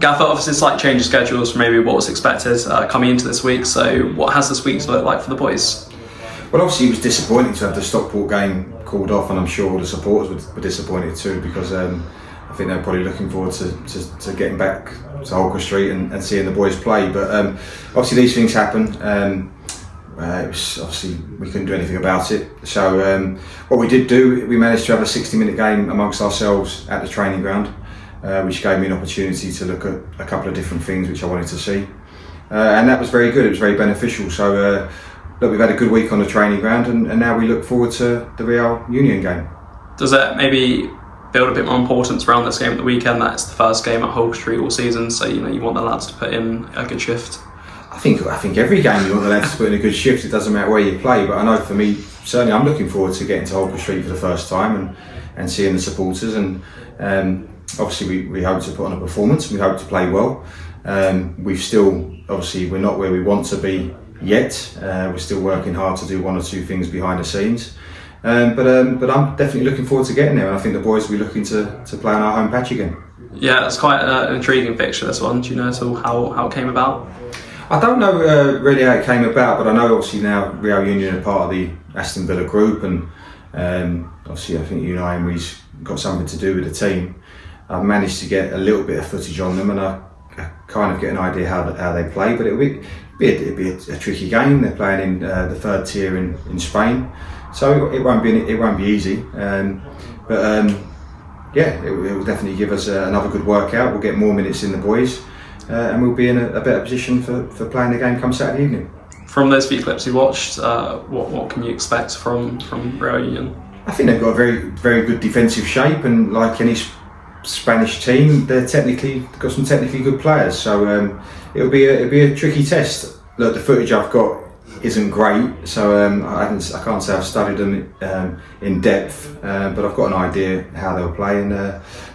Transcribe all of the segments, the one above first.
Gaffer, obviously a slight change of schedules from maybe what was expected coming into this week, so what has this week looked like for the boys? Well, obviously it was disappointing to have the Stockport game called off, and I'm sure all the supporters were disappointed too, because I think they're probably looking forward to getting back to Holker Street and seeing the boys play. But obviously these things happen. It was obviously we couldn't do anything about it. So what we did do, we managed to have a 60-minute game amongst ourselves at the training ground, which gave me an opportunity to look at a couple of different things which I wanted to see, and that was very good. It was very beneficial. So look, we've had a good week on the training ground, and now we look forward to the Real Union game. Does that maybe build a bit more importance around this game at the weekend? That's the first game at Holker Street all season, so you want the lads to put in a good shift. I think every game you want the lads to put in a good shift. It doesn't matter where you play, but I know for me, certainly I'm looking forward to getting to Holker Street for the first time and seeing the supporters, and obviously we hope to put on a performance. We hope to play well. We're not where we want to be yet. We're still working hard to do one or two things behind the scenes, but I'm definitely looking forward to getting there, and I think the boys will be looking to play on our home patch again. Yeah, it's quite an intriguing fixture, this one. Do you know at all how it came about? I don't know really how it came about, but I know obviously now Real Union are part of the Aston Villa group, and obviously I think Unai Emery's got something to do with the team. I've managed to get a little bit of footage on them, and I kind of get an idea how they play, but it'll be a tricky game. They're playing in the third tier in Spain, so it won't be easy. Yeah, it will definitely give us another good workout. We'll get more minutes in the boys, and we'll be in a better position for playing the game come Saturday evening. From those few clips you watched, what can you expect from Real Union? I think they've got a very, very good defensive shape, and like any Spanish team, they've got some technically good players. So it'll be a tricky test. Look, the footage I've got isn't great, so I can't say I've studied them in depth, but I've got an idea how they'll play.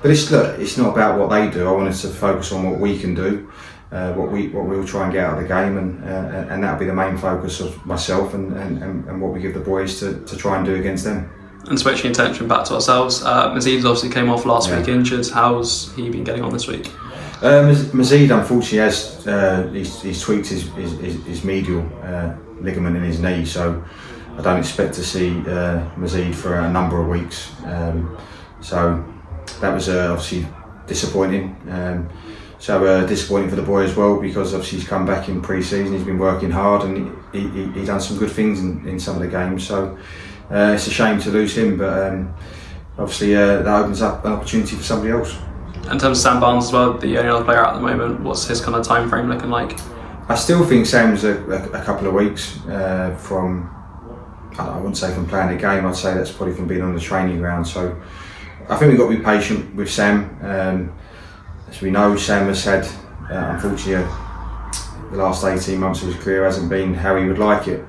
But it's not about what they do. I wanted to focus on what we can do, what we'll try and get out of the game, and that'll be the main focus of myself and what we give the boys to try and do against them. And switching attention back to ourselves, Mazid obviously came off last week injured. How's he been getting on this week? Mazid unfortunately has he's tweaked his medial ligament in his knee, so I don't expect to see Mazid for a number of weeks. So that was obviously disappointing. Disappointing for the boy as well, because obviously he's come back in pre-season. He's been working hard, and he done some good things in some of the games. So it's a shame to lose him, but obviously that opens up an opportunity for somebody else. In terms of Sam Barnes as well, the only other player at the moment, what's his kind of time frame looking like? I still think Sam's a couple of weeks from, I wouldn't say from playing a game, I'd say that's probably from being on the training ground. So I think we've got to be patient with Sam. As we know, Sam has had, unfortunately, the last 18 months of his career hasn't been how he would like it.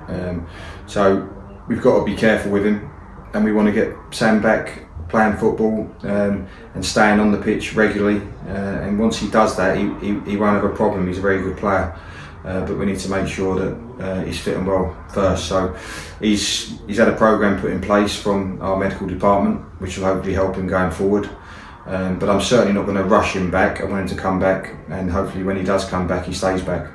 So we've got to be careful with him, and we want to get Sam back playing football and staying on the pitch regularly. And once he does that, he won't have a problem. He's a very good player. But we need to make sure that he's fit and well first. So he's had a programme put in place from our medical department, which will hopefully help him going forward. But I'm certainly not going to rush him back. I want him to come back, and hopefully when he does come back, he stays back.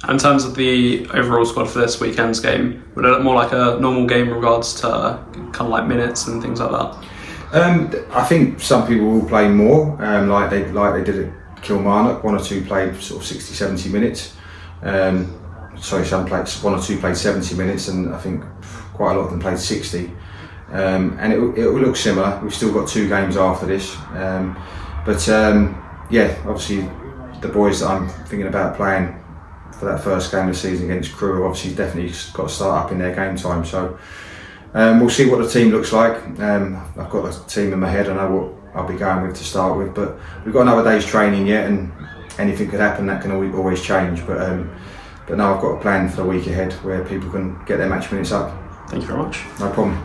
In terms of the overall squad for this weekend's game, would it look more like a normal game in regards to kind of like minutes and things like that? I think some people will play more, like they did at Kilmarnock. One or two played sort of 60-70 minutes. One or two played 70 minutes, and I think quite a lot of them played 60. And it will look similar. We've still got 2 games after this, obviously the boys that I'm thinking about playing for that first game of the season against Crewe have obviously definitely got to start up in their game time. So we'll see what the team looks like. I've got a team in my head. I know what I'll be going with to start with, but we've got another day's training yet, and anything could happen. That can always change. But no, I've got a plan for the week ahead where people can get their match minutes up. Thank you very much. No problem.